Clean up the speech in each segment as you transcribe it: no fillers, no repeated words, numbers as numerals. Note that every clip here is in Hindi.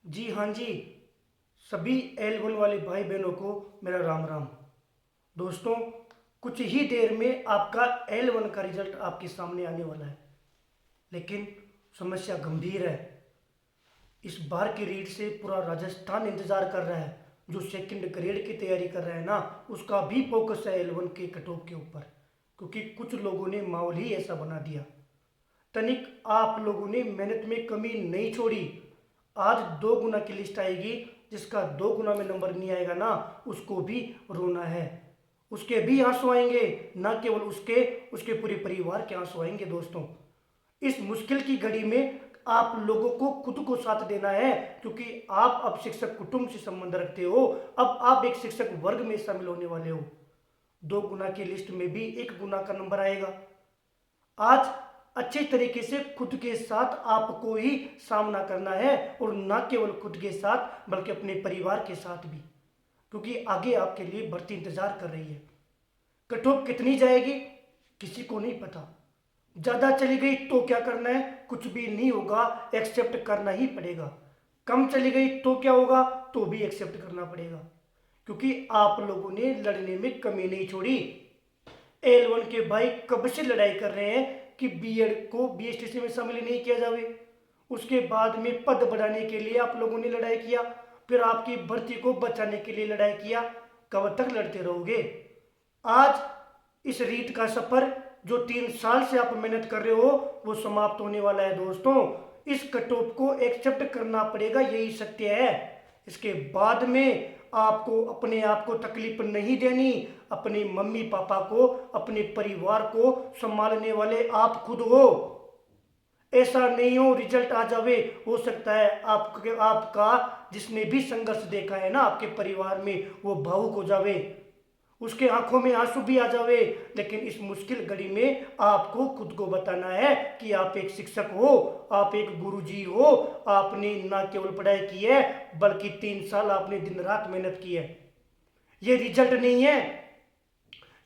जी हाँ जी। सभी L1 वाले भाई बहनों को मेरा राम राम। दोस्तों, कुछ ही देर में आपका L1 का रिजल्ट आपके सामने आने वाला है, लेकिन समस्या गंभीर है। इस बार की रीट से पूरा राजस्थान इंतजार कर रहा है। जो सेकंड ग्रेड की तैयारी कर रहा है ना, उसका भी फोकस है L1 के कट ऑफ के ऊपर, क्योंकि कुछ लोगों ने माहौल ही ऐसा बना दिया। तनिक आप लोगों ने मेहनत में कमी नहीं छोड़ी। आज 2 गुना की लिस्ट आएगी, जिसका 2 गुना में नंबर नहीं आएगा ना, उसको भी रोना है। उसके भी आंसू आएंगे, ना केवल उसके उसके पूरे परिवार के आंसू आएंगे। दोस्तों, इस मुश्किल की घड़ी में आप लोगों को खुद को साथ देना है, क्योंकि आप अब शिक्षक कुटुंब से संबंध रखते हो। अब आप एक शिक्षक वर्ग में शामिल होने वाले हो। 2 गुना की लिस्ट में भी 1 गुना का नंबर आएगा। आज अच्छे तरीके से खुद के साथ आपको ही सामना करना है, और ना केवल खुद के साथ बल्कि अपने परिवार के साथ भी, क्योंकि आगे आपके लिए भर्ती इंतजार कर रही है। कट ऑफ कितनी जाएगी किसी को नहीं पता। ज्यादा चली गई तो क्या करना है? कुछ भी नहीं होगा, एक्सेप्ट करना ही पड़ेगा। कम चली गई तो क्या होगा? तो भी एक्सेप्ट करना पड़ेगा, क्योंकि आप लोगों ने लड़ने में कमी नहीं छोड़ी। L1 के भाई कब से लड़ाई कर रहे हैं कि बीएड को बीएसटीसी में शामिल नहीं किया जाए। उसके बाद में पद बढ़ाने के लिए आप लोगों ने लड़ाई किया, फिर आपकी भर्ती को बचाने के लिए लड़ाई किया। कब तक लड़ते रहोगे? आज इस रीत का सफर, जो 3 साल से आप मेहनत कर रहे हो, वो समाप्त होने वाला है। दोस्तों, इस कट ऑफ को एक्सेप्ट करना पड़ेगा, यही सत्य है। इसके बाद में आपको अपने आप को तकलीफ नहीं देनी। अपने मम्मी पापा को, अपने परिवार को संभालने वाले आप खुद हो। ऐसा नहीं हो रिजल्ट आ जावे, हो सकता है आपका जिसने भी संघर्ष देखा है ना आपके परिवार में, वो भावुक हो जावे, उसके आंखों में आंसू भी आ जावे। लेकिन इस मुश्किल घड़ी में आपको खुद को बताना है कि आप एक शिक्षक हो, आप एक गुरुजी हो। आपने ना केवल पढ़ाई की है, बल्कि 3 साल आपने दिन रात मेहनत की है। ये रिजल्ट नहीं है,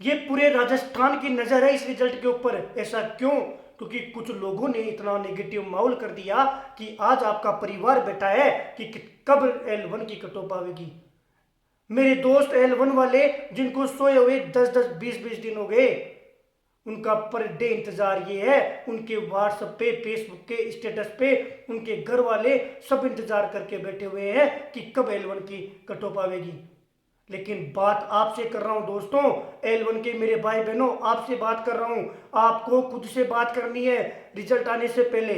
ये पूरे राजस्थान की नजर है इस रिजल्ट के ऊपर। ऐसा क्यों? क्योंकि कुछ लोगों ने इतना नेगेटिव माहौल कर दिया कि आज आपका परिवार बैठा है कि कब L1 की कट ऑफ आवेगी। मेरे दोस्त L1 वाले, जिनको सोए हुए 10-10 20-20 दिन हो गए, उनका पर डे इंतजार ये है। उनके व्हाट्सएप पे, फेसबुक के स्टेटस पे उनके घर वाले सब इंतजार करके बैठे हुए हैं कि कब L1 की कट ऑफ आवेगी। लेकिन बात आपसे कर रहा हूं दोस्तों, L1 के मेरे भाई बहनों, आपसे बात कर रहा हूं। आपको खुद से बात करनी है। रिजल्ट आने से पहले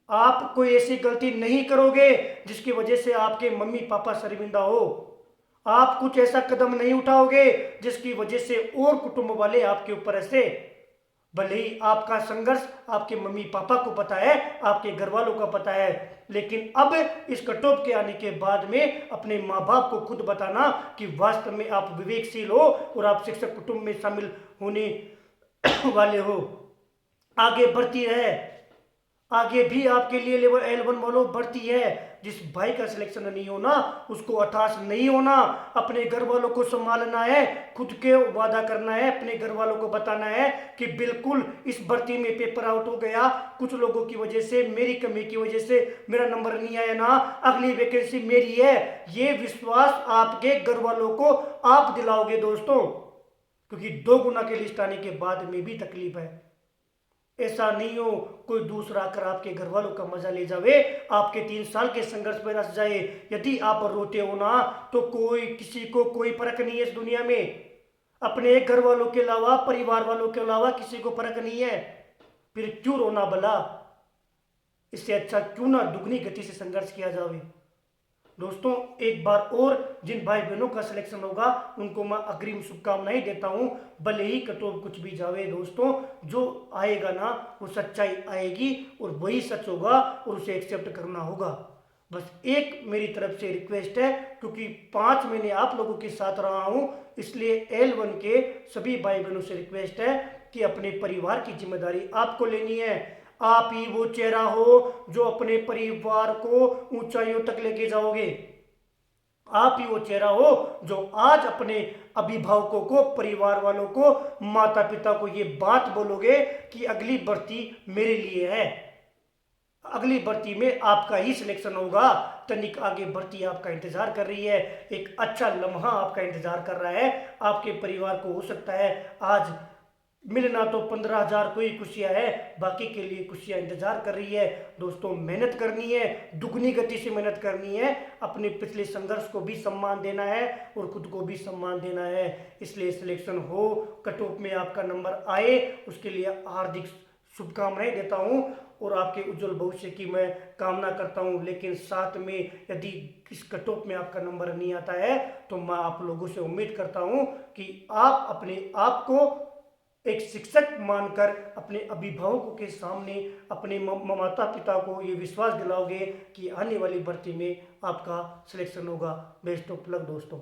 आप कोई ऐसी गलती नहीं करोगे जिसकी वजह से आपके मम्मी पापा शर्मिंदा हो। आप कुछ ऐसा कदम नहीं उठाओगे जिसकी वजह से और कुटुंब वाले आपके ऊपर हंसे। भले ही आपका संघर्ष आपके मम्मी पापा को पता है, आपके घर वालों को पता है, लेकिन अब इस कट ऑफ के आने के बाद में अपने माँ बाप को खुद बताना कि वास्तव में आप विवेकशील हो और आप शिक्षक कुटुंब में शामिल होने वाले हो। आगे बढ़ती है, आगे भी आपके लिए लेवल L1 वालों बढ़ती है। जिस भाई का सिलेक्शन नहीं होना, उसको हताश नहीं होना। अपने घर वालों को संभालना है, खुद के वादा करना है, अपने घर वालों को बताना है कि बिल्कुल इस भर्ती में पेपर आउट हो गया, कुछ लोगों की वजह से, मेरी कमी की वजह से मेरा नंबर नहीं आया ना, अगली वैकेंसी मेरी है। ये विश्वास आपके घर वालों को आप दिलाओगे दोस्तों, क्योंकि 2 गुना की लिस्ट आने के बाद में भी तकलीफ है। ऐसा नहीं हो कोई दूसरा आकर आपके घर वालों का मजा ले जावे, आपके 3 साल के संघर्ष पर रस जाए। यदि आप रोते हो ना, तो कोई किसी को कोई फर्क नहीं है इस दुनिया में। अपने घर वालों के अलावा, परिवार वालों के अलावा किसी को फर्क नहीं है। फिर क्यों रोना भला? इससे अच्छा क्यों ना दुगनी गति से संघर्ष किया जावे। दोस्तों, एक बार और जिन भाई बहनों का सिलेक्शन होगा, उनको मैं अग्रिम शुभकामनाएं देता हूं। भले ही कट ऑफ कुछ भी जावे दोस्तों, जो आएगा ना वो सच्चाई आएगी, और वही सच होगा, और उसे एक्सेप्ट करना होगा। बस एक मेरी तरफ से रिक्वेस्ट है, क्योंकि 5 महीने आप लोगों के साथ रहा हूं, इसलिए L1 के सभी भाई बहनों से रिक्वेस्ट है कि अपने परिवार की जिम्मेदारी आपको लेनी है। आप ही वो चेहरा हो जो अपने परिवार को ऊंचाइयों तक लेके जाओगे। आप ही वो चेहरा हो जो आज अपने अभिभावकों को, परिवार वालों को, माता पिता को ये बात बोलोगे कि अगली भर्ती मेरे लिए है। अगली भर्ती में आपका ही सिलेक्शन होगा। तनिक आगे भर्ती आपका इंतजार कर रही है, एक अच्छा लम्हा आपका इंतजार कर रहा है। आपके परिवार को हो सकता है आज मिलना तो 15,000 को ही खुशियां है, बाकी के लिए खुशियां इंतजार कर रही है। दोस्तों मेहनत करनी है, दुगनी गति से मेहनत करनी है, अपने पिछले संघर्ष को भी सम्मान देना है और खुद को भी सम्मान देना है। इसलिए सिलेक्शन हो, कट ऑफ में आपका नंबर आए, उसके लिए हार्दिक शुभकामनाएं देता हूं और आपके उज्जवल भविष्य की मैं कामना करता हूं। लेकिन साथ में यदि इस कट ऑफ में आपका नंबर नहीं आता है तो मैं आप लोगों से उम्मीद करता हूं कि आप अपने आप को एक शिक्षक मानकर अपने अभिभावकों के सामने अपने माता पिता को ये विश्वास दिलाओगे कि आने वाली भर्ती में आपका सिलेक्शन होगा। बेस्ट ऑफ लक दोस्तों।